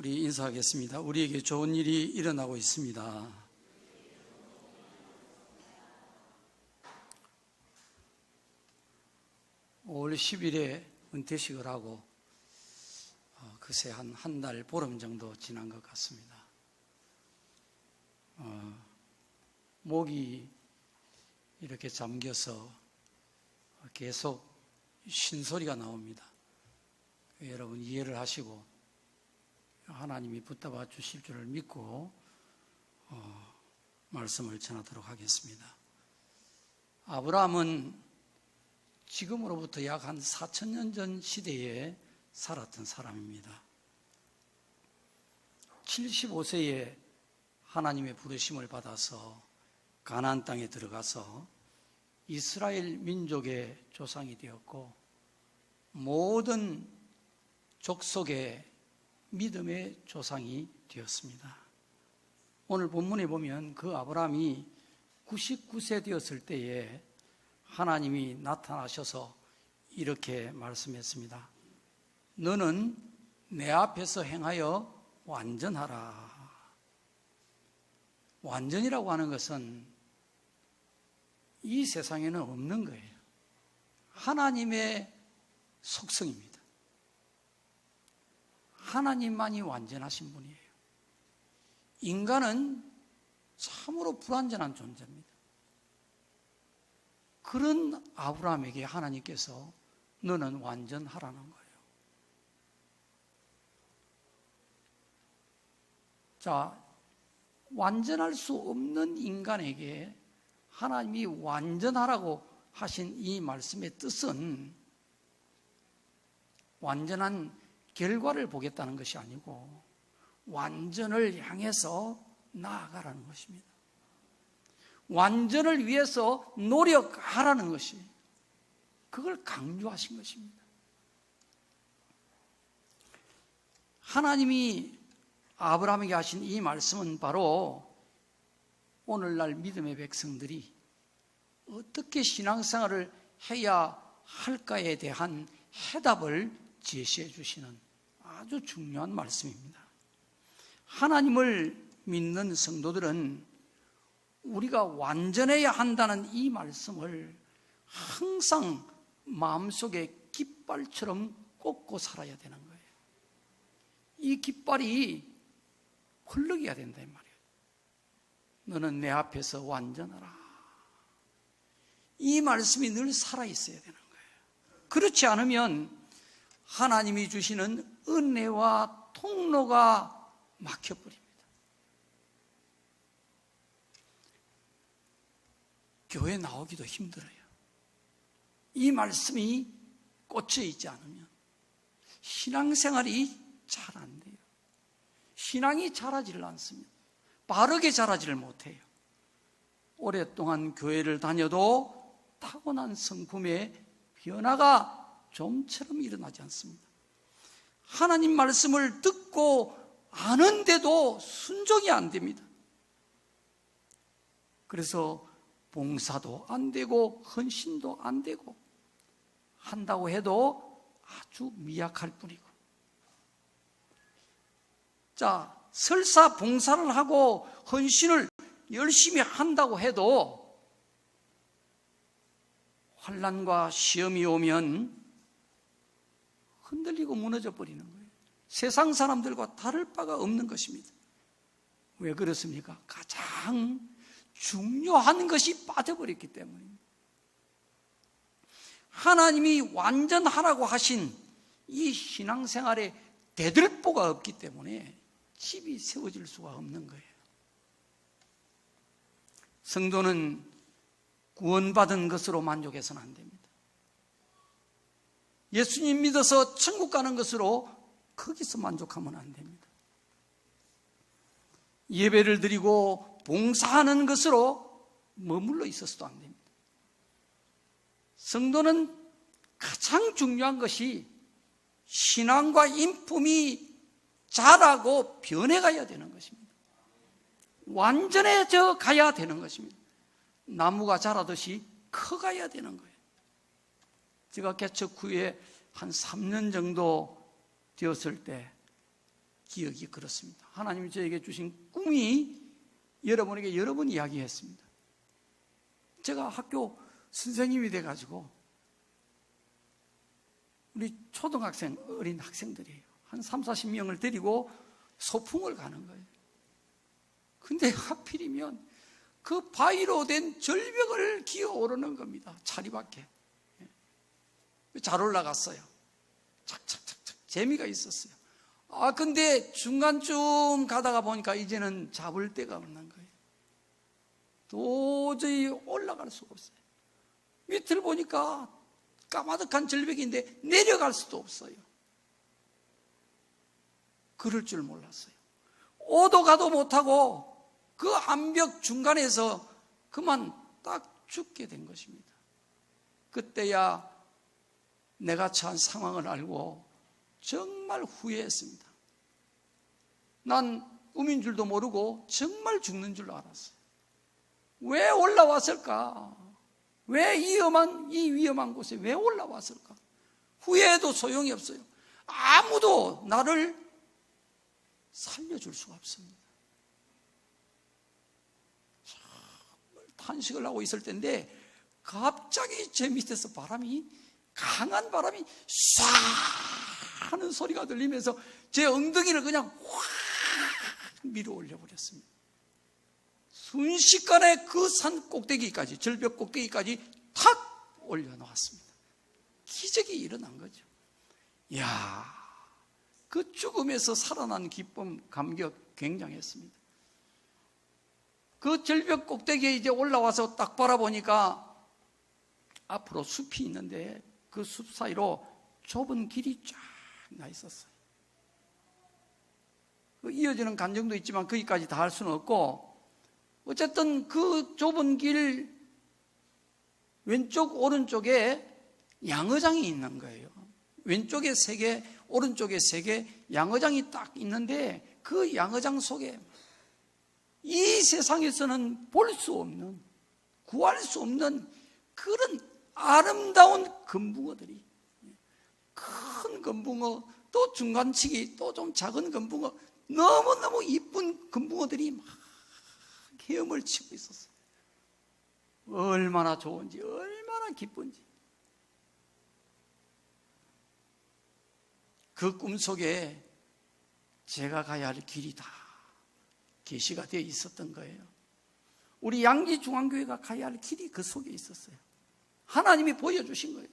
우리 인사하겠습니다. 우리에게 좋은 일이 일어나고 있습니다. 5월 10일에 은퇴식을 하고 그새 한 달 보름 정도 지난 것 같습니다. 목이 이렇게 잠겨서 계속 쉰소리가 나옵니다. 여러분 이해를 하시고 하나님이 붙잡아 주실 줄을 믿고 말씀을 전하도록 하겠습니다. 아브라함은 지금으로부터 약 한 4,000년 전 시대에 살았던 사람입니다. 75세에 하나님의 부르심을 받아서 가나안 땅에 들어가서 이스라엘 민족의 조상이 되었고 모든 족속의 믿음의 조상이 되었습니다. 오늘 본문에 보면 그 아브라함이 99세 되었을 때에 하나님이 나타나셔서 이렇게 말씀했습니다. 너는 내 앞에서 행하여 완전하라. 완전이라고 하는 것은 이 세상에는 없는 거예요. 하나님의 속성입니다. 하나님만이 완전하신 분이에요. 인간은 참으로 불완전한 존재입니다. 그런 아브라함에게 하나님께서 너는 완전하라는 거예요. 자, 완전할 수 없는 인간에게 하나님이 완전하라고 하신 이 말씀의 뜻은 완전한 결과를 보겠다는 것이 아니고 완전을 향해서 나아가라는 것입니다. 완전을 위해서 노력하라는 것이 그걸 강조하신 것입니다. 하나님이 아브라함에게 하신 이 말씀은 바로 오늘날 믿음의 백성들이 어떻게 신앙생활을 해야 할까에 대한 해답을 제시해 주시는 아주 중요한 말씀입니다. 하나님을 믿는 성도들은 우리가 완전해야 한다는 이 말씀을 항상 마음속에 깃발처럼 꽂고 살아야 되는 거예요. 이 깃발이 흘러가야 된다 이 말이에요. 너는 내 앞에서 완전하라. 이 말씀이 늘 살아있어야 되는 거예요. 그렇지 않으면 하나님이 주시는 은혜와 통로가 막혀버립니다. 교회 나오기도 힘들어요. 이 말씀이 꽂혀 있지 않으면 신앙생활이 잘 안 돼요. 신앙이 자라지를 않습니다. 바르게 자라지를 못해요. 오랫동안 교회를 다녀도 타고난 성품의 변화가 좀처럼 일어나지 않습니다. 하나님 말씀을 듣고 아는데도 순종이 안 됩니다. 그래서 봉사도 안 되고 헌신도 안 되고 한다고 해도 아주 미약할 뿐이고 자, 설사 봉사를 하고 헌신을 열심히 한다고 해도 환난과 시험이 오면 흔들리고 무너져 버리는 거예요. 세상 사람들과 다를 바가 없는 것입니다. 왜 그렇습니까? 가장 중요한 것이 빠져버렸기 때문입니다. 하나님이 완전하라고 하신 이 신앙생활에 대들보가 없기 때문에 집이 세워질 수가 없는 거예요. 성도는 구원받은 것으로 만족해서는 안 됩니다. 예수님 믿어서 천국 가는 것으로 거기서 만족하면 안 됩니다. 예배를 드리고 봉사하는 것으로 머물러 있어서도 안 됩니다. 성도는 가장 중요한 것이 신앙과 인품이 자라고 변해가야 되는 것입니다. 완전해져 가야 되는 것입니다. 나무가 자라듯이 커가야 되는 거예요. 제가 개척 후에 한 3년 정도 되었을 때 기억이 그렇습니다. 하나님이 저에게 주신 꿈이 여러분에게 여러 번 이야기했습니다. 제가 학교 선생님이 돼가지고 우리 초등학생, 어린 학생들이에요. 한 3, 40명을 데리고 소풍을 가는 거예요. 근데 하필이면 그 바위로 된 절벽을 기어오르는 겁니다. 자리밖에. 잘 올라갔어요. 착착착착 재미가 있었어요. 근데 중간쯤 가다가 보니까 이제는 잡을 데가 없는 거예요. 도저히 올라갈 수가 없어요. 밑을 보니까 까마득한 절벽인데 내려갈 수도 없어요. 그럴 줄 몰랐어요. 오도 가도 못하고 그 암벽 중간에서 그만 딱 죽게 된 것입니다. 그때야 내가 처한 상황을 알고 정말 후회했습니다. 난 꿈인 줄도 모르고 정말 죽는 줄 알았어요. 왜 올라왔을까? 왜 이 위험한 곳에 왜 올라왔을까? 후회해도 소용이 없어요. 아무도 나를 살려줄 수가 없습니다. 정말 탄식을 하고 있을 텐데 갑자기 제 밑에서 강한 바람이 쏴 하는 소리가 들리면서 제 엉덩이를 그냥 확 밀어 올려버렸습니다. 순식간에 그 산 꼭대기까지, 절벽 꼭대기까지 탁 올려놓았습니다. 기적이 일어난 거죠. 이야, 그 죽음에서 살아난 기쁨, 감격 굉장했습니다. 그 절벽 꼭대기에 이제 올라와서 딱 바라보니까 앞으로 숲이 있는데 그 숲 사이로 좁은 길이 쫙 나 있었어요. 이어지는 간정도 있지만 거기까지 다 할 수는 없고, 어쨌든 그 좁은 길 왼쪽 오른쪽에 양어장이 있는 거예요. 왼쪽에 3개, 오른쪽에 3개 양어장이 딱 있는데 그 양어장 속에 이 세상에서는 볼 수 없는, 구할 수 없는 그런 아름다운 금붕어들이, 큰 금붕어, 또 중간치기, 또 좀 작은 금붕어, 너무너무 이쁜 금붕어들이 막 헤엄을 치고 있었어요. 얼마나 좋은지, 얼마나 기쁜지. 그 꿈속에 제가 가야 할 길이 다 계시가 되어 있었던 거예요. 우리 양지중앙교회가 가야 할 길이 그 속에 있었어요. 하나님이 보여주신 거예요.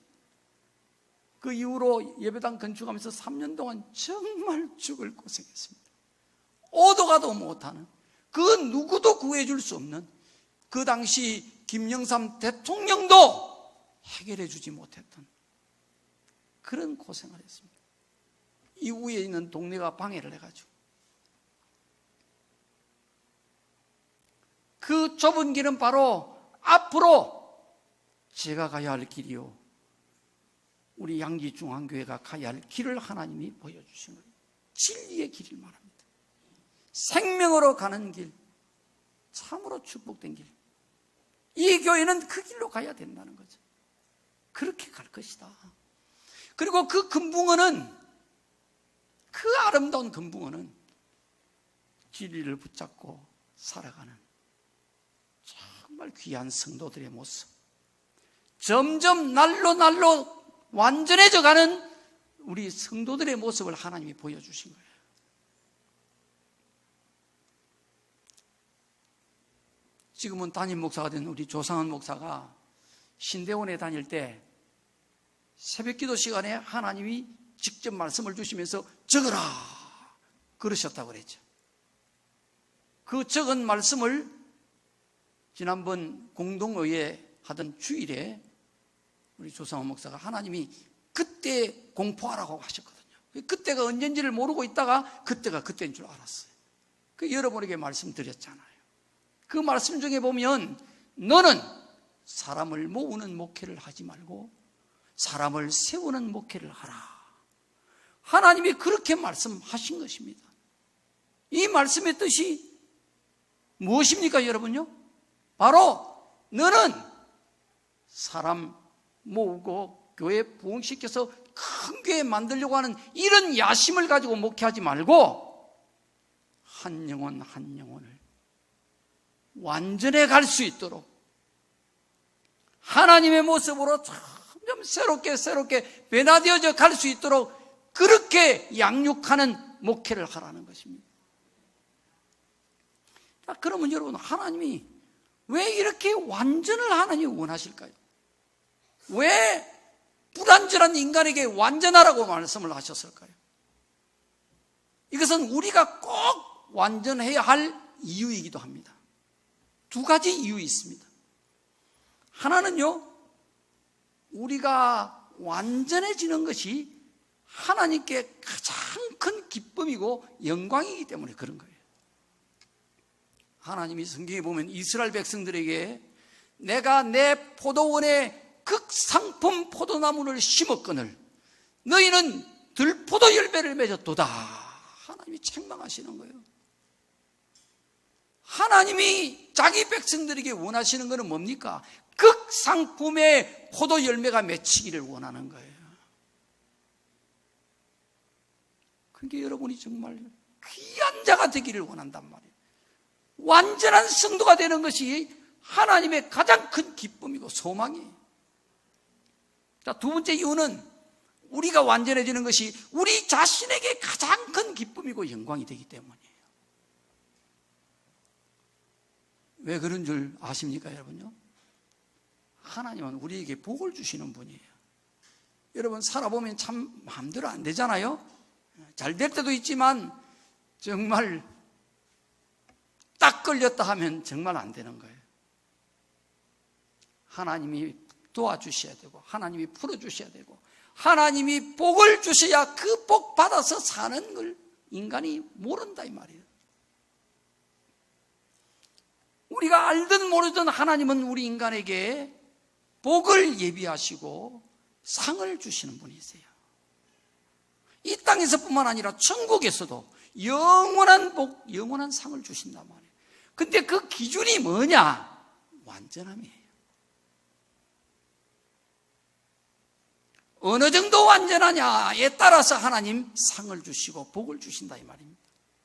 그 이후로 예배당 건축하면서 3년 동안 정말 죽을 고생했습니다. 오도 가도 못하는, 그 누구도 구해줄 수 없는, 그 당시 김영삼 대통령도 해결해 주지 못했던 그런 고생을 했습니다. 이후에 있는 동네가 방해를 해가지고 그 좁은 길은 바로 앞으로 제가 가야 할 길이요, 우리 양지중앙교회가 가야 할 길을 하나님이 보여주신 거예요. 진리의 길을 말합니다. 생명으로 가는 길, 참으로 축복된 길. 이 교회는 그 길로 가야 된다는 거죠. 그렇게 갈 것이다. 그리고 그 금붕어는, 그 아름다운 금붕어는 진리를 붙잡고 살아가는 정말 귀한 성도들의 모습, 점점 날로 완전해져가는 우리 성도들의 모습을 하나님이 보여주신 거예요. 지금은 담임 목사가 된 우리 조상은 목사가 신대원에 다닐 때 새벽기도 시간에 하나님이 직접 말씀을 주시면서 적어라 그러셨다고 그랬죠. 그 적은 말씀을 지난번 공동의회 하던 주일에 우리 조상은 목사가 하나님이 그때 공포하라고 하셨거든요. 그때가 언젠지를 모르고 있다가 그때가 그때인 줄 알았어요. 여러분에게 말씀드렸잖아요. 그 말씀 중에 보면 너는 사람을 모으는 목회를 하지 말고 사람을 세우는 목회를 하라. 하나님이 그렇게 말씀하신 것입니다. 이 말씀의 뜻이 무엇입니까, 여러분요? 바로 너는 사람 모으고 교회 부흥시켜서 큰 교회 만들려고 하는 이런 야심을 가지고 목회하지 말고 한 영혼 한 영혼을 완전해 갈 수 있도록 하나님의 모습으로 점점 새롭게 변화되어져 갈 수 있도록 그렇게 양육하는 목회를 하라는 것입니다. 자, 그러면 여러분, 하나님이 왜 이렇게 완전을 하나님이 원하실까요? 왜 불완전한 인간에게 완전하라고 말씀을 하셨을까요? 이것은 우리가 꼭 완전해야 할 이유이기도 합니다. 두 가지 이유 있습니다. 하나는요, 우리가 완전해지는 것이 하나님께 가장 큰 기쁨이고 영광이기 때문에 그런 거예요. 하나님이 성경에 보면 이스라엘 백성들에게 내가 내 포도원에 극상품 포도나무를 심었거늘 너희는 들포도 열매를 맺었도다. 하나님이 책망하시는 거예요. 하나님이 자기 백성들에게 원하시는 것은 뭡니까? 극상품의 포도 열매가 맺히기를 원하는 거예요. 그러니까 여러분이 정말 귀한 자가 되기를 원한단 말이에요. 완전한 성도가 되는 것이 하나님의 가장 큰 기쁨이고 소망이에요. 자, 두 번째 이유는 우리가 완전해지는 것이 우리 자신에게 가장 큰 기쁨이고 영광이 되기 때문이에요. 왜 그런 줄 아십니까, 여러분요? 하나님은 우리에게 복을 주시는 분이에요. 여러분, 살아보면 참 마음대로 안 되잖아요? 잘 될 때도 있지만 정말 딱 걸렸다 하면 정말 안 되는 거예요. 하나님이 도와주셔야 되고 하나님이 풀어주셔야 되고 하나님이 복을 주셔야 그 복 받아서 사는 걸 인간이 모른다 이 말이에요. 우리가 알든 모르든 하나님은 우리 인간에게 복을 예비하시고 상을 주시는 분이세요. 이 땅에서뿐만 아니라 천국에서도 영원한 복, 영원한 상을 주신단 말이에요. 근데 그 기준이 뭐냐? 완전함이에요. 어느 정도 완전하냐에 따라서 하나님 상을 주시고 복을 주신다 이 말입니다.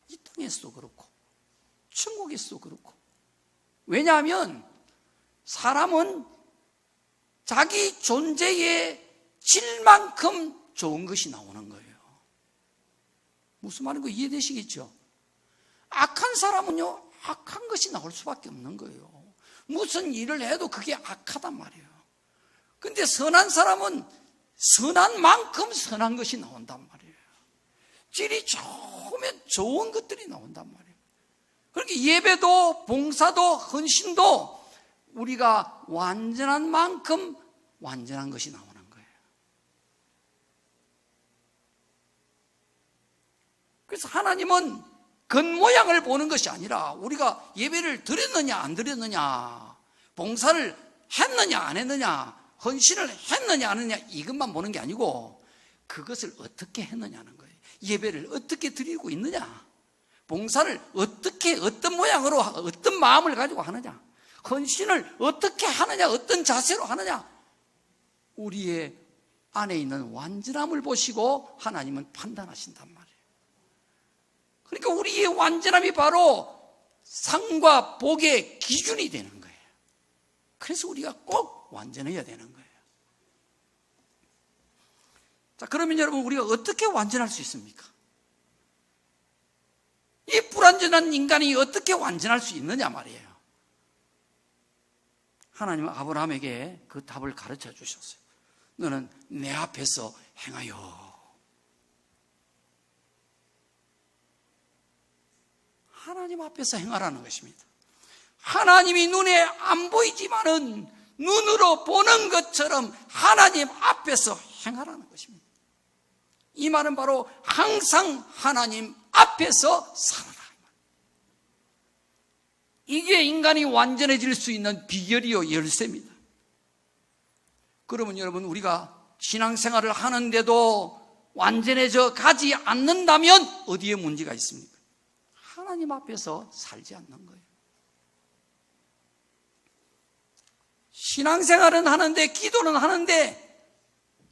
이 땅에서도 그렇고 천국에서도 그렇고. 왜냐하면 사람은 자기 존재의 질만큼 좋은 것이 나오는 거예요. 무슨 말인가 이해되시겠죠? 악한 사람은요, 악한 것이 나올 수밖에 없는 거예요. 무슨 일을 해도 그게 악하단 말이에요. 근데 선한 사람은 선한 만큼 선한 것이 나온단 말이에요. 질이 좋으면 좋은 것들이 나온단 말이에요. 그렇게 예배도 봉사도 헌신도 우리가 완전한 만큼 완전한 것이 나오는 거예요. 그래서 하나님은 겉모양을 보는 것이 아니라 우리가 예배를 드렸느냐 안 드렸느냐, 봉사를 했느냐 안 했느냐, 헌신을 했느냐 안 했느냐 이것만 보는 게 아니고 그것을 어떻게 했느냐는 거예요. 예배를 어떻게 드리고 있느냐, 봉사를 어떻게 어떤 모양으로 어떤 마음을 가지고 하느냐, 헌신을 어떻게 하느냐, 어떤 자세로 하느냐, 우리의 안에 있는 완전함을 보시고 하나님은 판단하신단 말이에요. 그러니까 우리의 완전함이 바로 상과 복의 기준이 되는 거예요. 그래서 우리가 꼭 완전해야 되는 거예요. 자, 그러면 여러분, 우리가 어떻게 완전할 수 있습니까? 이 불완전한 인간이 어떻게 완전할 수 있느냐 말이에요. 하나님은 아브라함에게 그 답을 가르쳐 주셨어요. 너는 내 앞에서 행하여. 하나님 앞에서 행하라는 것입니다. 하나님이 눈에 안 보이지만은 눈으로 보는 것처럼 하나님 앞에서 행하라는 것입니다. 이 말은 바로 항상 하나님 앞에서 살아라. 이게 인간이 완전해질 수 있는 비결이요, 열쇠입니다. 그러면 여러분, 우리가 신앙생활을 하는데도 완전해져 가지 않는다면 어디에 문제가 있습니까? 하나님 앞에서 살지 않는 거예요. 신앙생활은 하는데, 기도는 하는데,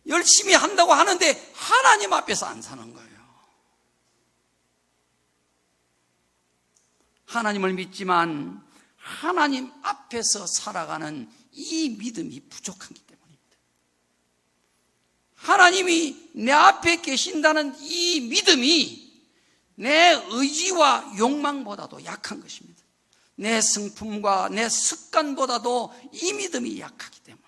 열심히 한다고 하는데 하나님 앞에서 안 사는 거예요. 하나님을 믿지만 하나님 앞에서 살아가는 이 믿음이 부족하기 때문입니다. 하나님이 내 앞에 계신다는 이 믿음이 내 의지와 욕망보다도 약한 것입니다. 내 성품과 내 습관보다도 이 믿음이 약하기 때문에,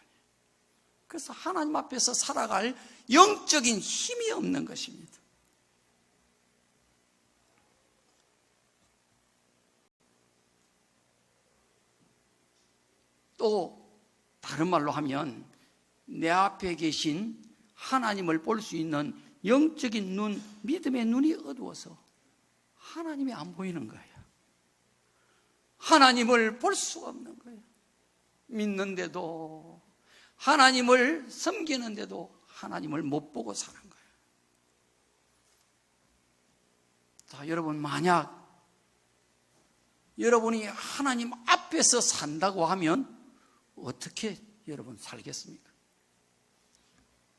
그래서 하나님 앞에서 살아갈 영적인 힘이 없는 것입니다. 또 다른 말로 하면 내 앞에 계신 하나님을 볼 수 있는 영적인 눈, 믿음의 눈이 어두워서 하나님이 안 보이는 거예요. 하나님을 볼 수가 없는 거예요. 믿는데도, 하나님을 섬기는데도 하나님을 못 보고 사는 거예요. 자, 여러분, 만약 여러분이 하나님 앞에서 산다고 하면 어떻게 여러분 살겠습니까?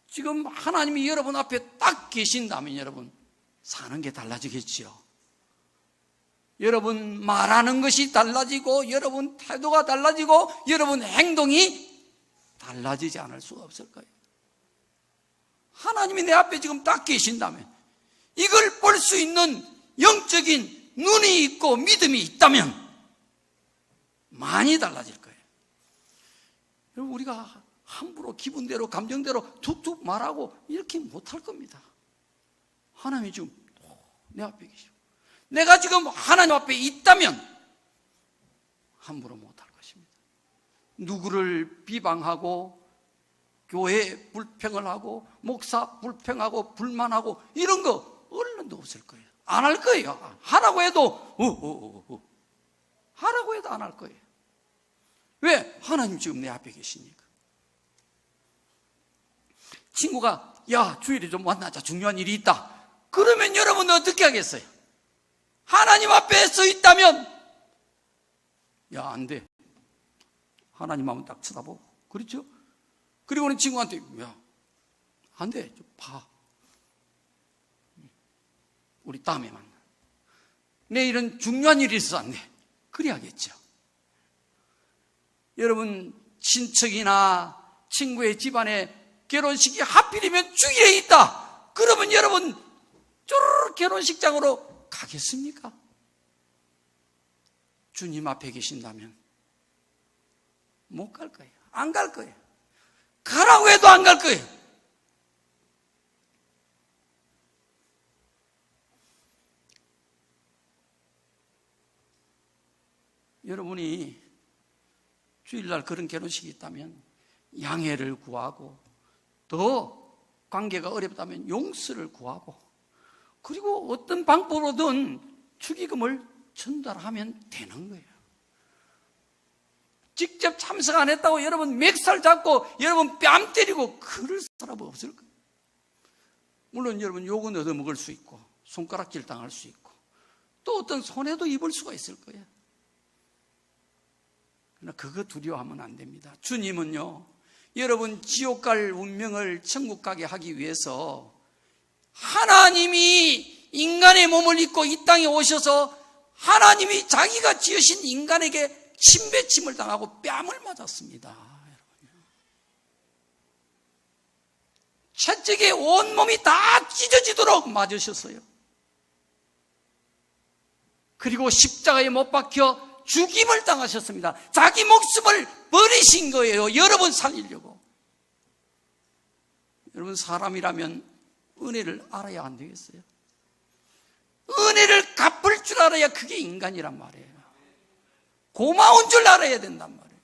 지금 하나님이 여러분 앞에 딱 계신다면 여러분 사는 게 달라지겠지요. 여러분 말하는 것이 달라지고, 여러분 태도가 달라지고, 여러분 행동이 달라지지 않을 수가 없을 거예요. 하나님이 내 앞에 지금 딱 계신다면, 이걸 볼 수 있는 영적인 눈이 있고 믿음이 있다면 많이 달라질 거예요. 여러분, 우리가 함부로 기분대로 감정대로 툭툭 말하고 이렇게 못할 겁니다. 하나님이 지금 내 앞에 계시고, 내가 지금 하나님 앞에 있다면 함부로 못할 것입니다. 누구를 비방하고 교회 불평을 하고 목사 불평하고 불만하고 이런 거 얼른도 없을 거예요. 안 할 거예요. 하라고 해도 하라고 해도 안 할 거예요. 왜? 하나님 지금 내 앞에 계시니까. 친구가 야, 주일에 좀 만나자, 중요한 일이 있다. 그러면 여러분은 어떻게 하겠어요? 하나님 앞에 서 있다면 야, 안 돼. 하나님 한번 딱 쳐다보고, 그렇죠? 그리고는 친구한테 야, 안 돼, 좀 봐. 우리 다음에 만나. 내일은 중요한 일이 있어서 안 돼. 그래야겠죠. 여러분, 친척이나 친구의 집안에 결혼식이 하필이면 주일에 있다. 그러면 여러분 쪼르르 결혼식장으로 가겠습니까? 주님 앞에 계신다면 못 갈 거예요. 안 갈 거예요. 가라고 해도 안 갈 거예요. 여러분이 주일날 그런 결혼식이 있다면 양해를 구하고, 더 관계가 어렵다면 용서를 구하고, 그리고 어떤 방법으로든 축의금을 전달하면 되는 거예요. 직접 참석 안 했다고 여러분 멱살 잡고 여러분 뺨 때리고 그럴 사람은 없을 거예요. 물론 여러분 욕은 얻어먹을 수 있고 손가락질 당할 수 있고 또 어떤 손해도 입을 수가 있을 거예요. 그러나 그거 두려워하면 안 됩니다. 주님은요, 여러분 지옥 갈 운명을 천국 가게 하기 위해서 하나님이 인간의 몸을 입고 이 땅에 오셔서 하나님이 자기가 지으신 인간에게 침뱉침을 당하고 뺨을 맞았습니다. 채찍에 온몸이 다 찢어지도록 맞으셨어요. 그리고 십자가에 못 박혀 죽임을 당하셨습니다. 자기 목숨을 버리신 거예요. 여러분 살리려고. 여러분, 사람이라면 은혜를 알아야 안 되겠어요? 은혜를 갚을 줄 알아야 그게 인간이란 말이에요. 고마운 줄 알아야 된단 말이에요.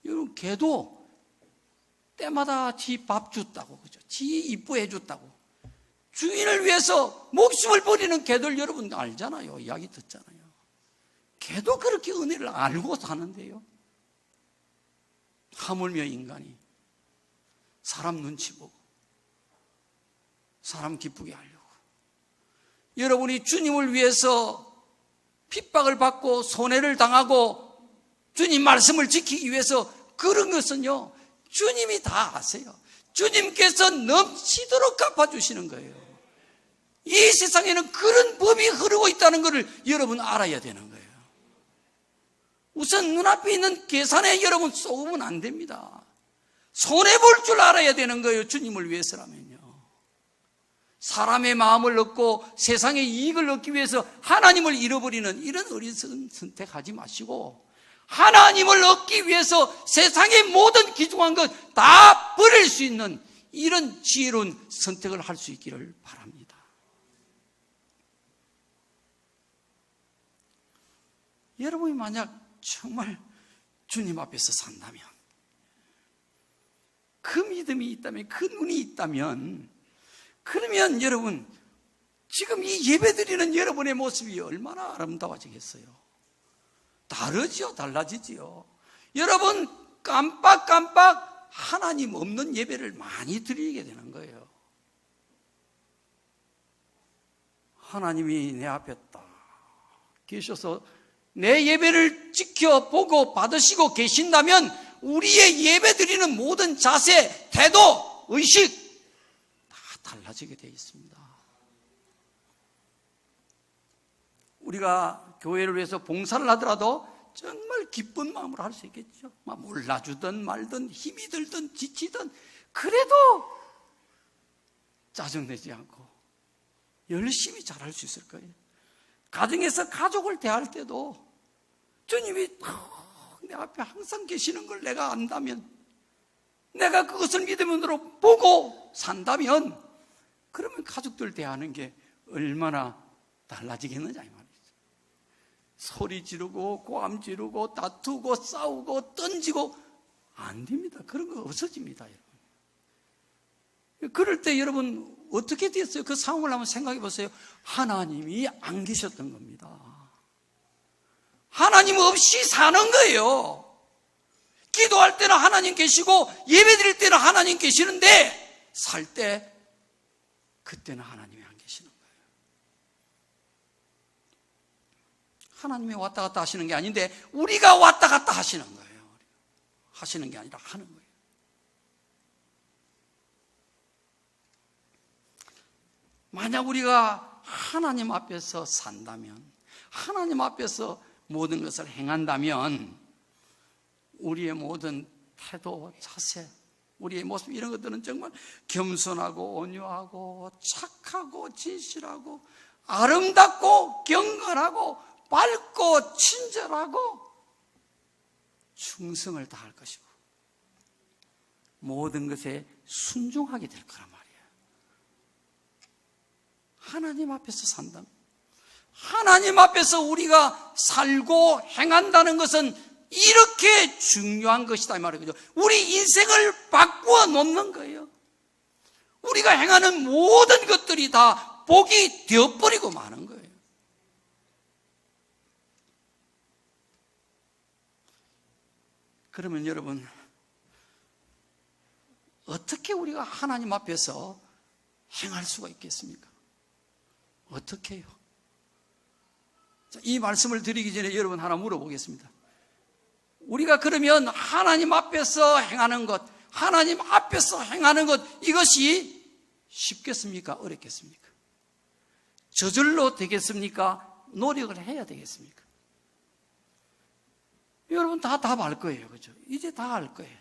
여러분, 개도 때마다 지 밥 줬다고, 그죠? 지 이뻐해 줬다고. 주인을 위해서 목숨을 버리는 개들 여러분 알잖아요. 이야기 듣잖아요. 개도 그렇게 은혜를 알고 사는데요. 하물며 인간이 사람 눈치 보고 사람 기쁘게 하려고, 여러분이 주님을 위해서 핍박을 받고 손해를 당하고 주님 말씀을 지키기 위해서 그런 것은요, 주님이 다 아세요. 주님께서 넘치도록 갚아주시는 거예요. 이 세상에는 그런 법이 흐르고 있다는 것을 여러분 알아야 되는 거예요. 우선 눈앞에 있는 계산에 여러분 쏘면 안 됩니다. 손해볼 줄 알아야 되는 거예요. 주님을 위해서라면요. 사람의 마음을 얻고 세상의 이익을 얻기 위해서 하나님을 잃어버리는 이런 어리석은 선택하지 마시고, 하나님을 얻기 위해서 세상의 모든 귀중한 것 다 버릴 수 있는 이런 지혜로운 선택을 할 수 있기를 바랍니다. 여러분이 만약 정말 주님 앞에서 산다면, 그 믿음이 있다면, 그 눈이 있다면, 그러면 여러분 지금 이 예배드리는 여러분의 모습이 얼마나 아름다워지겠어요. 다르지요. 달라지지요. 여러분 깜빡깜빡 하나님 없는 예배를 많이 드리게 되는 거예요. 하나님이 내 앞에 딱 계셔서 내 예배를 지켜보고 받으시고 계신다면 우리의 예배 드리는 모든 자세, 태도, 의식 다 달라지게 되어 있습니다. 우리가 교회를 위해서 봉사를 하더라도 정말 기쁜 마음으로 할 수 있겠죠. 몰라주든 말든 힘이 들든 지치든 그래도 짜증내지 않고 열심히 잘할 수 있을 거예요. 가정에서 가족을 대할 때도 주님이 내 앞에 항상 계시는 걸 내가 안다면, 내가 그것을 믿음으로 보고 산다면, 그러면 가족들 대하는 게 얼마나 달라지겠느냐 이 말이죠. 소리 지르고 고함 지르고 다투고 싸우고 던지고 안 됩니다. 그런 거 없어집니다, 여러분. 그럴 때 여러분 어떻게 됐어요? 그 상황을 한번 생각해 보세요. 하나님이 안 계셨던 겁니다. 하나님 없이 사는 거예요. 기도할 때는 하나님 계시고 예배 드릴 때는 하나님 계시는데 살 때 그때는 하나님이 안 계시는 거예요. 하나님이 왔다 갔다 하시는 게 아닌데 우리가 왔다 갔다 하시는 거예요. 하시는 게 아니라 하는 거예요. 만약 우리가 하나님 앞에서 산다면, 하나님 앞에서 모든 것을 행한다면 우리의 모든 태도, 자세, 우리의 모습 이런 것들은 정말 겸손하고 온유하고 착하고 진실하고 아름답고 경건하고 밝고 친절하고 충성을 다할 것이고 모든 것에 순종하게 될 거란 말이에요. 하나님 앞에서 산다면, 하나님 앞에서 우리가 살고 행한다는 것은 이렇게 중요한 것이다 이 말이죠. 우리 인생을 바꾸어 놓는 거예요. 우리가 행하는 모든 것들이 다 복이 되어버리고 마는 거예요. 그러면 여러분, 어떻게 우리가 하나님 앞에서 행할 수가 있겠습니까? 어떻게 해요? 이 말씀을 드리기 전에 여러분 하나 물어보겠습니다. 우리가 그러면 하나님 앞에서 행하는 것, 하나님 앞에서 행하는 것, 이것이 쉽겠습니까? 어렵겠습니까? 저절로 되겠습니까? 노력을 해야 되겠습니까? 여러분 다 답 알 거예요. 그죠? 이제 다 알 거예요.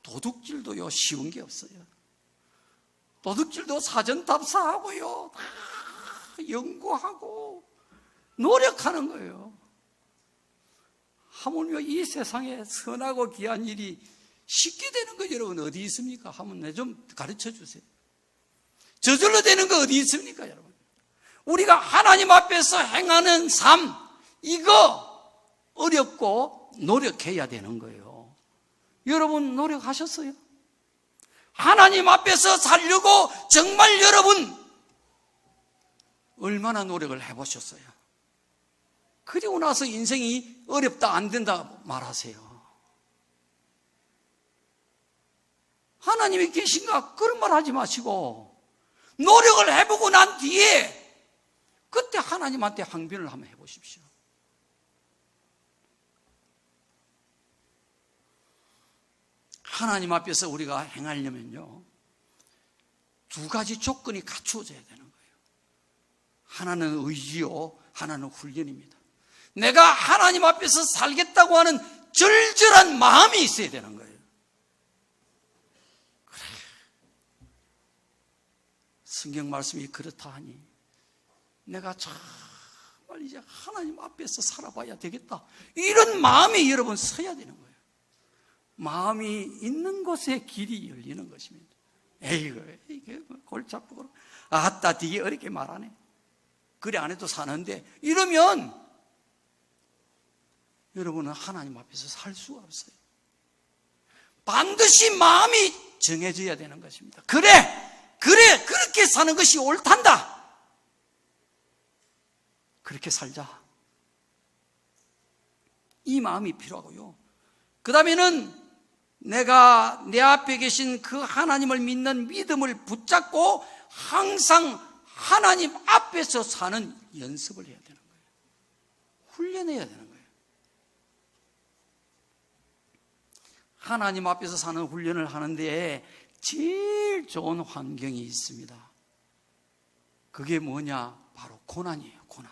도둑질도요, 쉬운 게 없어요. 도둑질도 사전 답사하고요, 다 연구하고 노력하는 거예요. 하물며 이 세상에 선하고 귀한 일이 쉽게 되는 거 여러분 어디 있습니까? 한번 내 좀 가르쳐 주세요. 저절로 되는 거 어디 있습니까, 여러분? 우리가 하나님 앞에서 행하는 삶, 이거 어렵고 노력해야 되는 거예요. 여러분 노력하셨어요? 하나님 앞에서 살려고 정말 여러분 얼마나 노력을 해보셨어요? 그리고 나서 인생이 어렵다 안 된다 말하세요. 하나님이 계신가? 그런 말 하지 마시고 노력을 해보고 난 뒤에 그때 하나님한테 항변을 한번 해보십시오. 하나님 앞에서 우리가 행하려면요, 두 가지 조건이 갖추어져야 되는 거예요. 하나는 의지요, 하나는 훈련입니다. 내가 하나님 앞에서 살겠다고 하는 절절한 마음이 있어야 되는 거예요. 그래, 성경 말씀이 그렇다 하니 내가 정말 이제 하나님 앞에서 살아봐야 되겠다, 이런 마음이 여러분 서야 되는 거예요. 마음이 있는 곳에 길이 열리는 것입니다. 에이그, 이게 골치 아프고, 아따, 되게 어렵게 말하네. 그래 안 해도 사는데, 이러면 여러분은 하나님 앞에서 살 수가 없어요. 반드시 마음이 정해져야 되는 것입니다. 그래, 그렇게 사는 것이 옳단다. 그렇게 살자. 이 마음이 필요하고요. 그 다음에는 내가 내 앞에 계신 그 하나님을 믿는 믿음을 붙잡고 항상 하나님 앞에서 사는 연습을 해야 되는 거예요. 훈련해야 되는 거예요. 하나님 앞에서 사는 훈련을 하는데 제일 좋은 환경이 있습니다. 그게 뭐냐? 바로 고난이에요. 고난.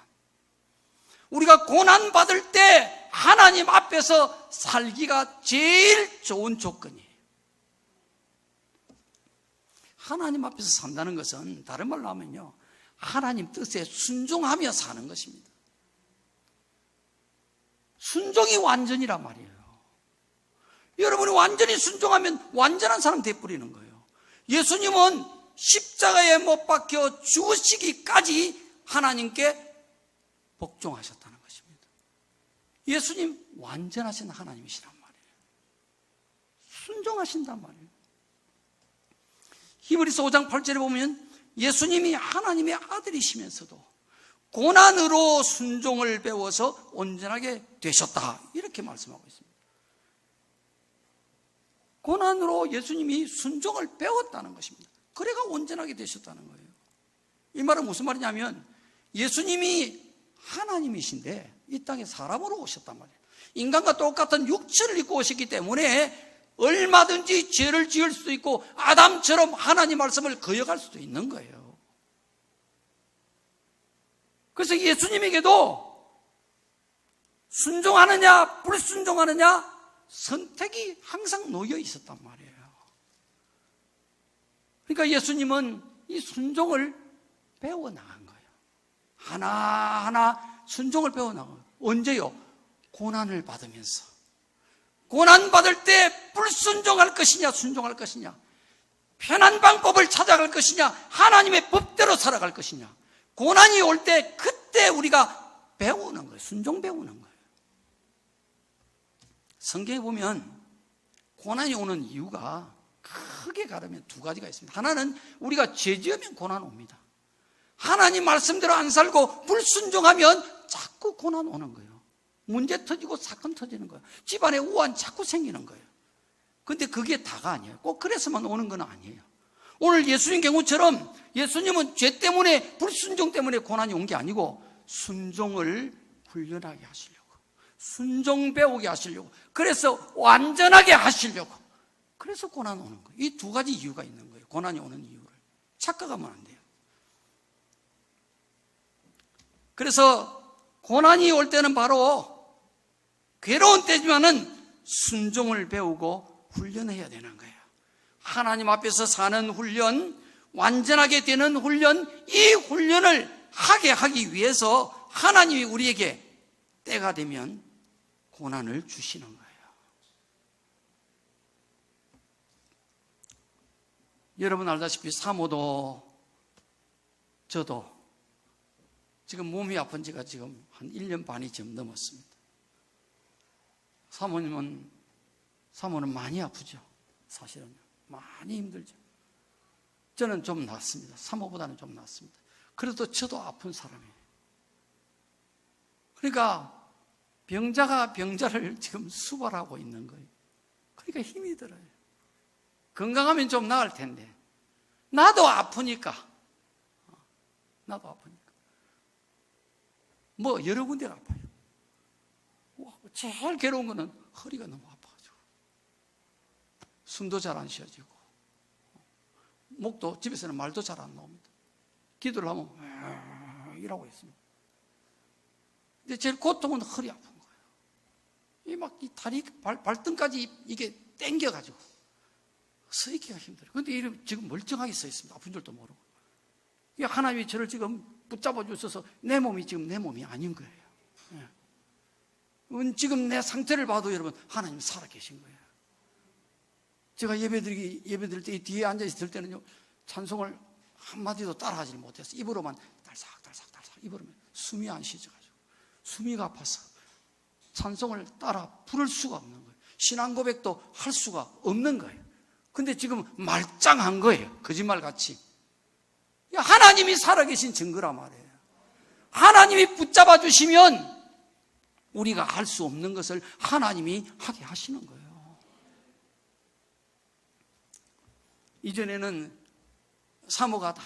우리가 고난 받을 때 하나님 앞에서 살기가 제일 좋은 조건이에요. 하나님 앞에서 산다는 것은 다른 말로 하면요, 하나님 뜻에 순종하며 사는 것입니다. 순종이 완전이란 말이에요. 여러분이 완전히 순종하면 완전한 사람 되어버리는 거예요. 예수님은 십자가에 못 박혀 죽으시기까지 하나님께 복종하셨다는 것입니다. 예수님 완전하신 하나님이시란 말이에요. 순종하신단 말이에요. 히브리서 5장 8절에 보면 예수님이 하나님의 아들이시면서도 고난으로 순종을 배워서 온전하게 되셨다, 이렇게 말씀하고 있습니다. 고난으로 예수님이 순종을 배웠다는 것입니다. 그래가 온전하게 되셨다는 거예요. 이 말은 무슨 말이냐면 예수님이 하나님이신데 이 땅에 사람으로 오셨단 말이에요. 인간과 똑같은 육체를 입고 오셨기 때문에 얼마든지 죄를 지을 수도 있고 아담처럼 하나님 말씀을 거역할 수도 있는 거예요. 그래서 예수님에게도 순종하느냐 불순종하느냐 선택이 항상 놓여 있었단 말이에요. 그러니까 예수님은 이 순종을 배워나간 거예요. 하나하나 순종을 배워나간 거예요. 언제요? 고난을 받으면서. 고난받을 때 불순종할 것이냐 순종할 것이냐, 편한 방법을 찾아갈 것이냐 하나님의 법대로 살아갈 것이냐, 고난이 올 때 그때 우리가 배우는 거예요. 순종 배우는 거예요. 성경에 보면 고난이 오는 이유가 크게 가르면 두 가지가 있습니다. 하나는 우리가 죄 지으면 고난 옵니다. 하나님 말씀대로 안 살고 불순종하면 자꾸 고난 오는 거예요. 문제 터지고 사건 터지는 거예요. 집안에 우환 자꾸 생기는 거예요. 근데 그게 다가 아니에요. 꼭 그래서만 오는 건 아니에요. 오늘 예수님 경우처럼 예수님은 죄 때문에 불순종 때문에 고난이 온 게 아니고 순종을 훈련하게 하시려고, 순종 배우게 하시려고, 그래서 완전하게 하시려고, 그래서 고난 오는 거예요. 이 두 가지 이유가 있는 거예요. 고난이 오는 이유를 착각하면 안 돼요. 그래서 고난이 올 때는 바로 괴로운 때지만은 순종을 배우고 훈련해야 되는 거예요. 하나님 앞에서 사는 훈련, 완전하게 되는 훈련, 이 훈련을 하기 위해서 하나님이 우리에게 때가 되면 고난을 주시는 거예요. 여러분 알다시피 사모도 저도 지금 몸이 아픈 지가 지금 한 1년 반이 좀 넘었습니다. 사모는 많이 아프죠. 사실은 많이 힘들죠. 저는 좀 낫습니다. 사모보다는 좀 낫습니다. 그래도 저도 아픈 사람이에요. 그러니까 병자가 병자를 지금 수발하고 있는 거예요. 그러니까 힘이 들어요. 건강하면 좀 나을 텐데 나도 아프니까 뭐 여러 군데가 아파요. 제일 괴로운 거는 허리가 너무 아파가지고 숨도 잘 안 쉬어지고 목도 집에서는 말도 잘 안 나옵니다. 기도를 하면 이라고 있습니다. 근데 제일 고통은 허리 아픈 거예요. 이 다리 발등까지 이게 땡겨가지고 서 있기가 힘들어요. 근데 지금 멀쩡하게 서 있습니다. 아픈 줄도 모르고. 하나님이 저를 지금 붙잡아 주셔서 내 몸이 지금 내 몸이 아닌 거예요. 지금 내 상태를 봐도 여러분 하나님 살아계신 거예요. 제가 예배드릴 때 뒤에 앉아 있을 때는요, 찬송을 한마디도 따라하지 못해서 입으로만 달싹 입으로만 숨이 안 쉬어가지고 숨이 아파서 찬송을 따라 부를 수가 없는 거예요. 신앙 고백도 할 수가 없는 거예요. 근데 지금 말짱한 거예요. 거짓말같이. 하나님이 살아계신 증거란 말이에요. 하나님이 붙잡아 주시면 우리가 할 수 없는 것을 하나님이 하게 하시는 거예요. 이전에는 사모가 다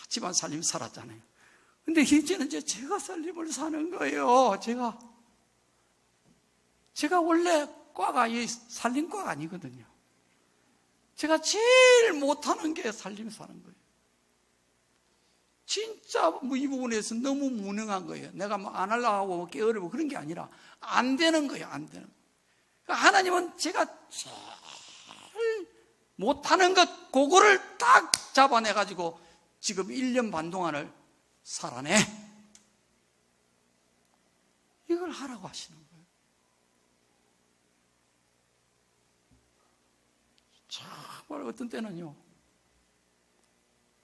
집안 살림 살았잖아요. 근데 이제는 이제 제가 살림을 사는 거예요. 제가 원래 과가 이 살림과가 아니거든요. 제가 제일 못하는 게 살림 사는 거예요. 진짜 이 부분에서 너무 무능한 거예요. 내가 안 하려고 하고 게으르고 그런 게 아니라 안 되는 거예요. 안 되는 거예요. 하나님은 제가 제일 못하는 것 그거를 딱 잡아내가지고 지금 1년 반 동안을 살아내. 이걸 하라고 하시는 거예요. 정말 어떤 때는요,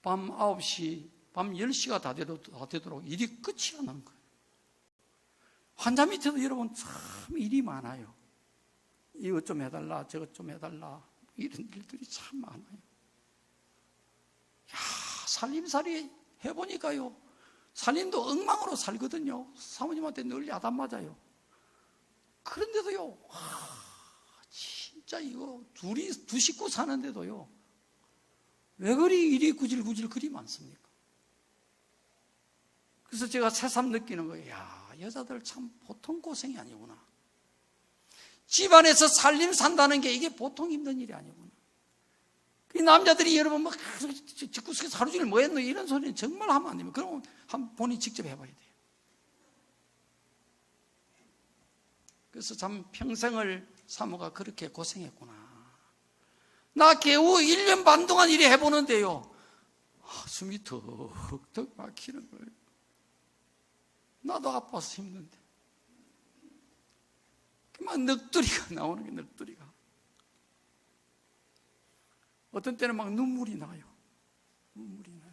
밤 9시, 밤 10시가 다 되도록 일이 끝이 안 나는 거예요. 환자 밑에도 여러분 참 일이 많아요. 이것 좀 해달라, 저것 좀 해달라, 이런 일들이 참 많아요. 살림살이 해보니까요, 살림도 엉망으로 살거든요. 사모님한테 늘 야단 맞아요. 그런데도요, 진짜 이거 두 식구 사는데도요, 왜 그리 일이 구질구질 그리 많습니까? 그래서 제가 새삼 느끼는 거예요. 여자들 참 보통 고생이 아니구나. 집안에서 살림 산다는 게 이게 보통 힘든 일이 아니구나. 이 남자들이 여러분 막 집구석에서 하루 종일 뭐 했노? 이런 소리는 정말 하면 안 됩니다. 그럼 본인이 직접 해봐야 돼요. 그래서 참 평생을 사모가 그렇게 고생했구나. 나 겨우 1년 반 동안 일을 해보는데요, 숨이 턱턱 막히는 거예요. 나도 아파서 힘든데. 막 넋두리가 나오는 게 넋두리가. 어떤 때는 막 눈물이 나요. 눈물이 나요.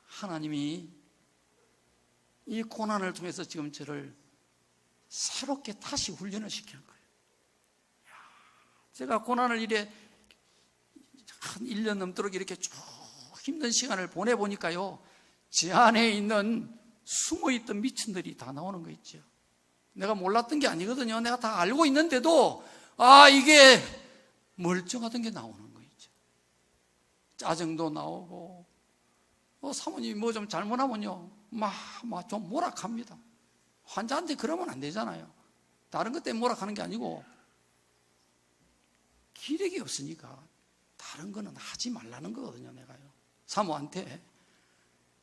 하나님이 이 고난을 통해서 지금 저를 새롭게 다시 훈련을 시키는 거예요. 제가 고난을 이래 한 1년 넘도록 이렇게 쭉 힘든 시간을 보내보니까요, 제 안에 있는 숨어있던 미천들이 다 나오는 거 있죠. 내가 몰랐던 게 아니거든요. 내가 다 알고 있는데도 이게 멀쩡하던 게 나오는 거 있죠. 짜증도 나오고, 사모님이 뭐 좀 잘못하면요, 막 좀 모락합니다. 환자한테 그러면 안 되잖아요. 다른 것 때문에 모락하는 게 아니고 기력이 없으니까 다른 거는 하지 말라는 거거든요. 내가요, 사모한테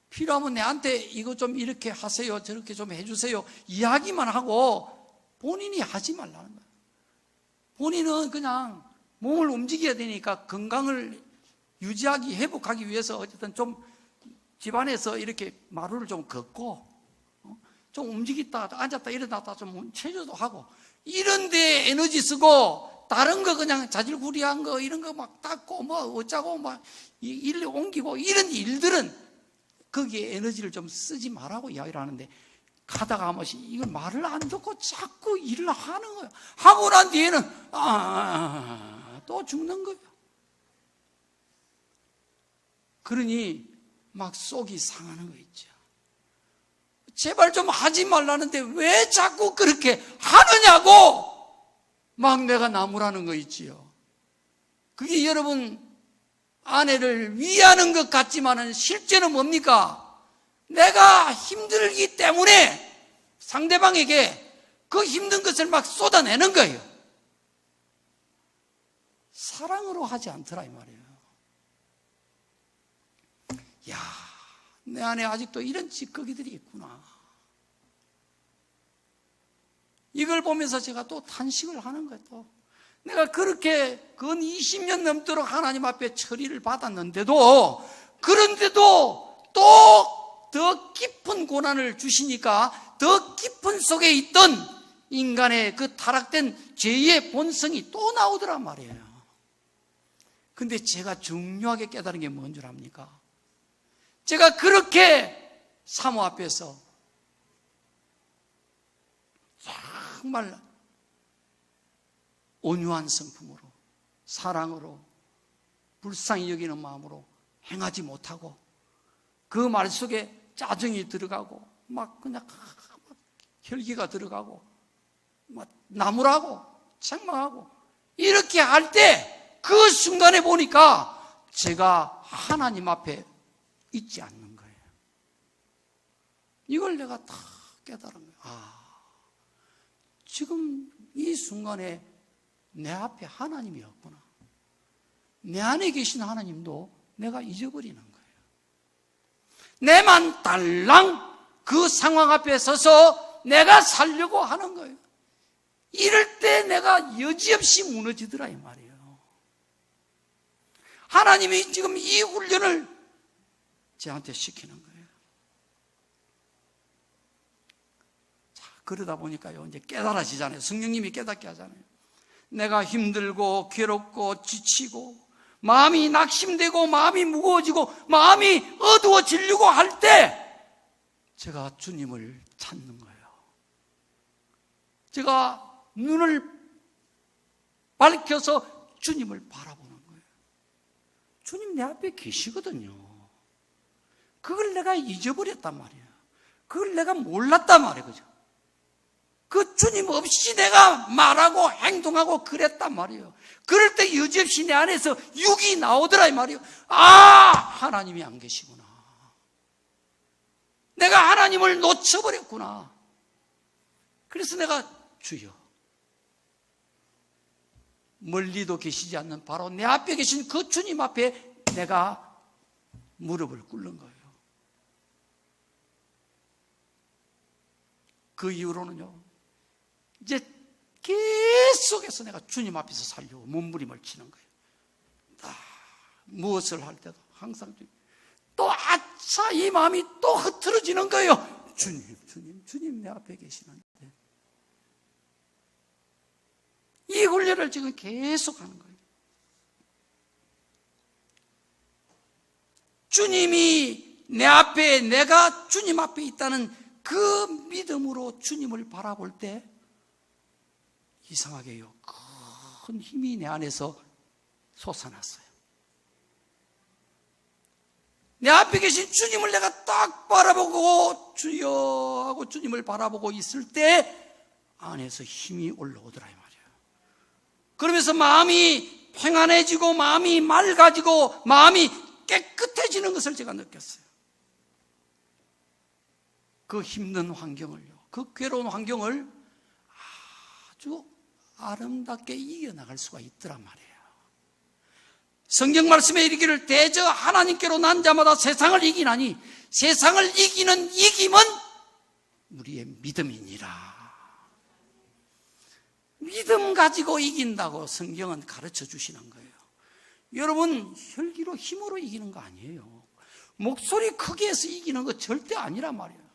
필요하면 내한테 이거 좀 이렇게 하세요, 저렇게 좀 해주세요 이야기만 하고 본인이 하지 말라는 거예요. 본인은 그냥 몸을 움직여야 되니까 건강을 유지하기, 회복하기 위해서 어쨌든 좀 집안에서 이렇게 마루를 좀 걷고 좀 움직였다 앉았다 일어났다 좀 체조도 하고 이런 데 에너지 쓰고, 다른 거 그냥 자질구리한 거 이런 거 막 닦고 뭐 어쩌고 막 일 옮기고 이런 일들은 거기에 에너지를 좀 쓰지 말라고 이야기를 하는데, 가다가 한 번씩 이걸 말을 안 듣고 자꾸 일을 하는 거예요. 하고 난 뒤에는 또 죽는 거예요. 그러니 막 속이 상하는 거 있죠. 제발 좀 하지 말라는데 왜 자꾸 그렇게 하느냐고 막 내가 나무라는 거 있지요. 그게 여러분 아내를 위하는 것 같지만은 실제는 뭡니까? 내가 힘들기 때문에 상대방에게 그 힘든 것을 막 쏟아내는 거예요. 사랑으로 하지 않더라 이 말이에요. 야, 내 안에 아직도 이런 찌꺼기들이 있구나. 이걸 보면서 제가 또 탄식을 하는 거예요. 또 내가 그렇게 근 20년 넘도록 하나님 앞에 처리를 받았는데도, 그런데도 또 더 깊은 고난을 주시니까 더 깊은 속에 있던 인간의 그 타락된 죄의 본성이 또 나오더란 말이에요. 근데 제가 중요하게 깨달은 게 뭔 줄 압니까? 제가 그렇게 사모 앞에서 정말 온유한 성품으로, 사랑으로, 불쌍히 여기는 마음으로 행하지 못하고, 그 말 속에 짜증이 들어가고 막 그냥 혈기가 들어가고 막 나무라고 책망하고 이렇게 할 때 그 순간에 보니까 제가 하나님 앞에 있지 않는 거예요. 이걸 내가 다 깨달은 거예요. 지금 이 순간에 내 앞에 하나님이 없구나. 내 안에 계신 하나님도 내가 잊어버리는 거예요. 내만 달랑 그 상황 앞에 서서 내가 살려고 하는 거예요. 이럴 때 내가 여지없이 무너지더라 이 말이에요. 하나님이 지금 이 훈련을 저한테 시키는 거예요. 자, 그러다 보니까요, 이제 깨달아지잖아요. 성령님이 깨닫게 하잖아요. 내가 힘들고 괴롭고 지치고 마음이 낙심되고 마음이 무거워지고 마음이 어두워지려고 할 때 제가 주님을 찾는 거예요. 제가 눈을 밝혀서 주님을 바라보는 거예요. 주님 내 앞에 계시거든요. 그걸 내가 잊어버렸단 말이에요. 그걸 내가 몰랐단 말이에요. 그죠? 그 주님 없이 내가 말하고 행동하고 그랬단 말이에요. 그럴 때 여지없이 내 안에서 육이 나오더라 이 말이에요. 하나님이 안 계시구나. 내가 하나님을 놓쳐버렸구나. 그래서 내가 주여, 멀리도 계시지 않는 바로 내 앞에 계신 그 주님 앞에 내가 무릎을 꿇는 거예요. 그 이후로는요, 이제 계속해서 내가 주님 앞에서 살려고 몸부림을 치는 거예요. 무엇을 할 때도 항상 또 아차 이 마음이 또 흐트러지는 거예요. 주님 내 앞에 계시는데. 이 훈련을 지금 계속 하는 거예요. 주님이 내 앞에, 내가 주님 앞에 있다는 그 믿음으로 주님을 바라볼 때 이상하게요, 큰 힘이 내 안에서 솟아났어요. 내 앞에 계신 주님을 내가 딱 바라보고 주여 하고 주님을 바라보고 있을 때 안에서 힘이 올라오더라 이 말이에요. 그러면서 마음이 평안해지고 마음이 맑아지고 마음이 깨끗해지는 것을 제가 느꼈어요. 그 힘든 환경을요, 그 괴로운 환경을 아주 아름답게 이겨나갈 수가 있더란 말이에요. 성경 말씀에 이르기를 대저 하나님께로 난 자마다 세상을 이기나니 세상을 이기는 이김은 우리의 믿음이니라. 믿음 가지고 이긴다고 성경은 가르쳐 주시는 거예요. 여러분, 혈기로 힘으로 이기는 거 아니에요. 목소리 크게 해서 이기는 거 절대 아니란 말이에요.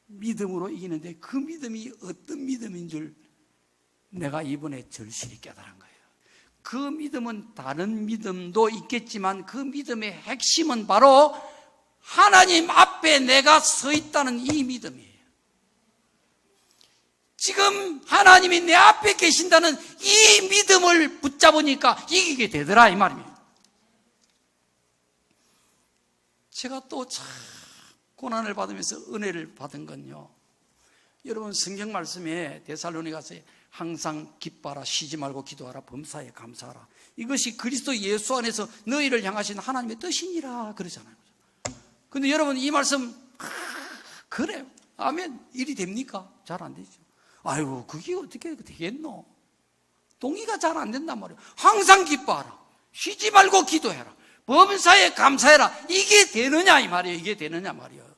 믿음으로 이기는데 그 믿음이 어떤 믿음인 줄 내가 이번에 절실히 깨달은 거예요. 그 믿음은 다른 믿음도 있겠지만 그 믿음의 핵심은 바로 하나님 앞에 내가 서 있다는 이 믿음이에요. 지금 하나님이 내 앞에 계신다는 이 믿음을 붙잡으니까 이기게 되더라 이 말입니다. 제가 또 참 고난을 받으면서 은혜를 받은 건요, 여러분 성경 말씀에 데살로니가서에 항상 기뻐하라, 쉬지 말고 기도하라, 범사에 감사하라, 이것이 그리스도 예수 안에서 너희를 향하신 하나님의 뜻이니라 그러잖아요. 근데 여러분 이 말씀 그래요, 아멘, 일이 됩니까? 잘 안 되죠. 아이고 그게 어떻게 되겠노? 동의가 잘 안 된단 말이에요. 항상 기뻐하라, 쉬지 말고 기도해라, 범사에 감사해라. 이게 되느냐 이 말이에요. 이게 되느냐 말이에요.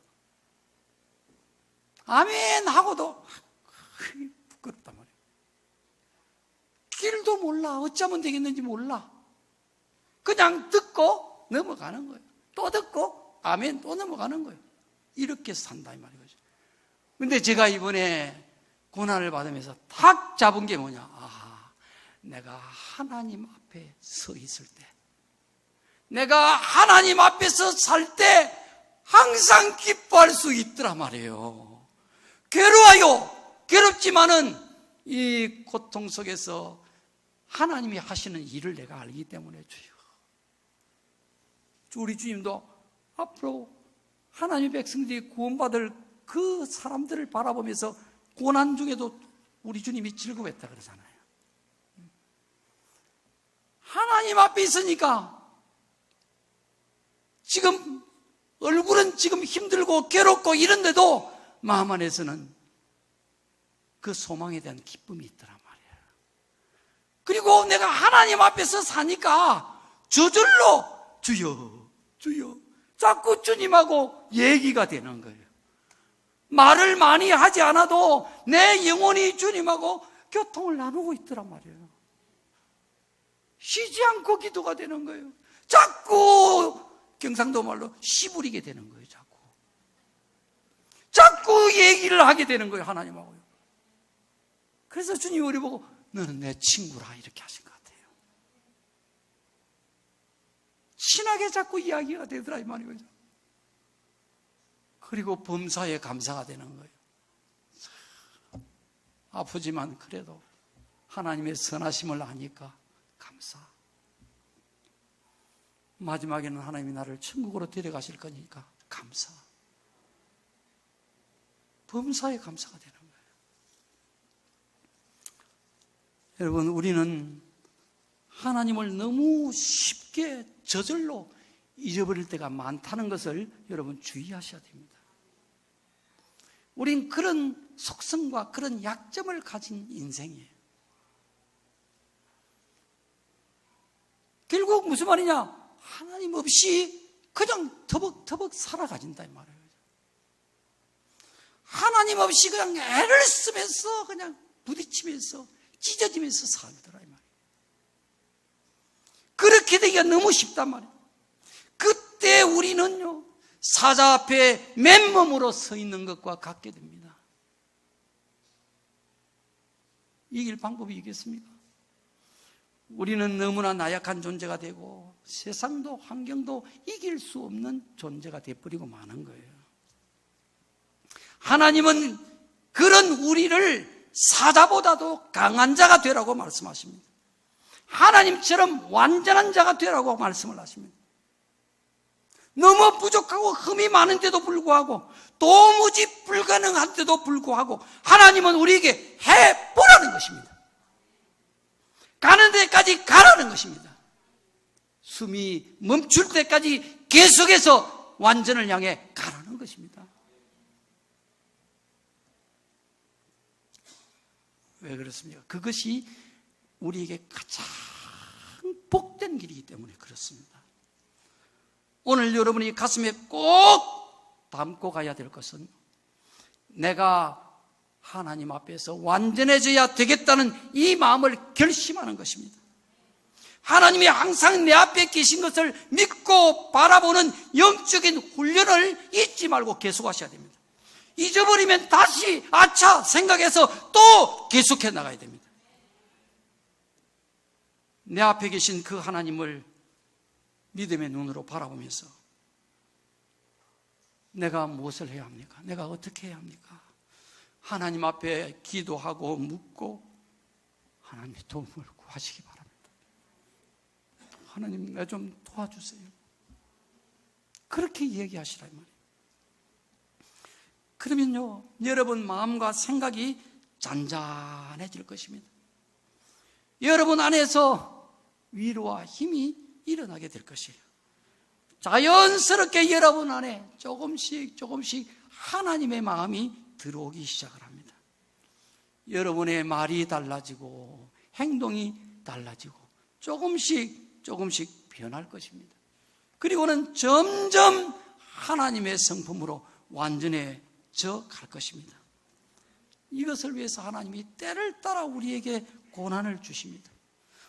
아멘 하고도 부끄럽단 말이에요. 길도 몰라. 어쩌면 되겠는지 몰라. 그냥 듣고 넘어가는 거예요. 또 듣고 아멘 또 넘어가는 거예요. 이렇게 산다 이 말이죠. 근데 제가 이번에 고난을 받으면서 탁 잡은 게 뭐냐. 내가 하나님 앞에 서 있을 때, 내가 하나님 앞에서 살 때 항상 기뻐할 수 있더라 말이에요. 괴로워요. 괴롭지만은 이 고통 속에서 하나님이 하시는 일을 내가 알기 때문에 주여, 우리 주님도 앞으로 하나님의 백성들이 구원받을 그 사람들을 바라보면서 고난 중에도 우리 주님이 즐거웠다 그러잖아요. 하나님 앞에 있으니까 지금 얼굴은 지금 힘들고 괴롭고 이런데도 마음 안에서는 그 소망에 대한 기쁨이 있더란 말이에요. 그리고 내가 하나님 앞에서 사니까 저절로 주여 주여 자꾸 주님하고 얘기가 되는 거예요. 말을 많이 하지 않아도 내 영혼이 주님하고 교통을 나누고 있더란 말이에요. 쉬지 않고 기도가 되는 거예요. 자꾸 경상도 말로 씨부리게 되는 거예요. 자꾸 얘기를 하게 되는 거예요. 하나님하고요. 그래서 주님이 우리 보고 너는 내 친구라 이렇게 하신 것 같아요. 친하게 자꾸 이야기가 되더라 이 말이에요. 그리고 범사에 감사가 되는 거예요. 아프지만 그래도 하나님의 선하심을 아니까 감사. 마지막에는 하나님이 나를 천국으로 데려가실 거니까 감사. 범사에 감사가 되는 거예요. 여러분, 우리는 하나님을 너무 쉽게 저절로 잊어버릴 때가 많다는 것을 여러분 주의하셔야 됩니다. 우린 그런 속성과 그런 약점을 가진 인생이에요. 결국 무슨 말이냐? 하나님 없이 그냥 터벅터벅 살아가진다 이 말이에요. 하나님 없이 그냥 애를 쓰면서 그냥 부딪히면서 찢어지면서 살더라 이 말이에요. 그렇게 되기가 너무 쉽단 말이에요. 그때 우리는요 사자 앞에 맨몸으로 서 있는 것과 같게 됩니다. 이길 방법이 있겠습니까? 우리는 너무나 나약한 존재가 되고 세상도 환경도 이길 수 없는 존재가 되어버리고 마는 거예요. 하나님은 그런 우리를 사자보다도 강한 자가 되라고 말씀하십니다. 하나님처럼 완전한 자가 되라고 말씀을 하십니다. 너무 부족하고 흠이 많은데도 불구하고 도무지 불가능한데도 불구하고 하나님은 우리에게 해보라는 것입니다. 가는 데까지 가라는 것입니다. 숨이 멈출 때까지 계속해서 완전을 향해 가라는 것입니다. 왜 그렇습니까? 그것이 우리에게 가장 복된 길이기 때문에 그렇습니다. 오늘 여러분이 가슴에 꼭 담고 가야 될 것은 내가 하나님 앞에서 완전해져야 되겠다는 이 마음을 결심하는 것입니다. 하나님이 항상 내 앞에 계신 것을 믿고 바라보는 영적인 훈련을 잊지 말고 계속하셔야 됩니다. 잊어버리면 다시 아차 생각해서 또 계속해 나가야 됩니다. 내 앞에 계신 그 하나님을 믿음의 눈으로 바라보면서 내가 무엇을 해야 합니까? 내가 어떻게 해야 합니까? 하나님 앞에 기도하고 묻고 하나님의 도움을 구하시기 바랍니다. 하나님, 나 좀 도와주세요. 그렇게 얘기하시라 이 말이에요. 그러면요, 여러분 마음과 생각이 잔잔해질 것입니다. 여러분 안에서 위로와 힘이 일어나게 될 것이에요. 자연스럽게 여러분 안에 조금씩 하나님의 마음이 들어오기 시작을 합니다. 여러분의 말이 달라지고 행동이 달라지고 조금씩 변할 것입니다. 그리고는 점점 하나님의 성품으로 완전해져 갈 것입니다. 이것을 위해서 하나님이 때를 따라 우리에게 고난을 주십니다.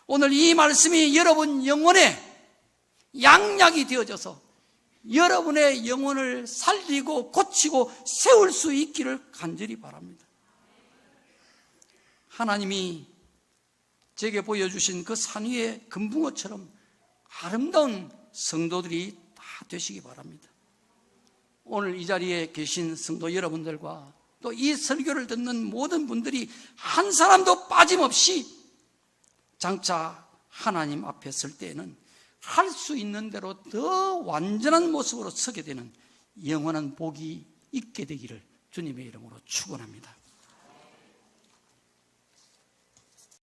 오늘 이 말씀이 여러분 영혼에 양약이 되어져서 여러분의 영혼을 살리고 고치고 세울 수 있기를 간절히 바랍니다. 하나님이 제게 보여주신 그 산 위의 금붕어처럼 아름다운 성도들이 다 되시기 바랍니다. 오늘 이 자리에 계신 성도 여러분들과 또 이 설교를 듣는 모든 분들이 한 사람도 빠짐없이 장차 하나님 앞에 설 때에는 할 수 있는 대로 더 완전한 모습으로 서게 되는 영원한 복이 있게 되기를 주님의 이름으로 축원합니다.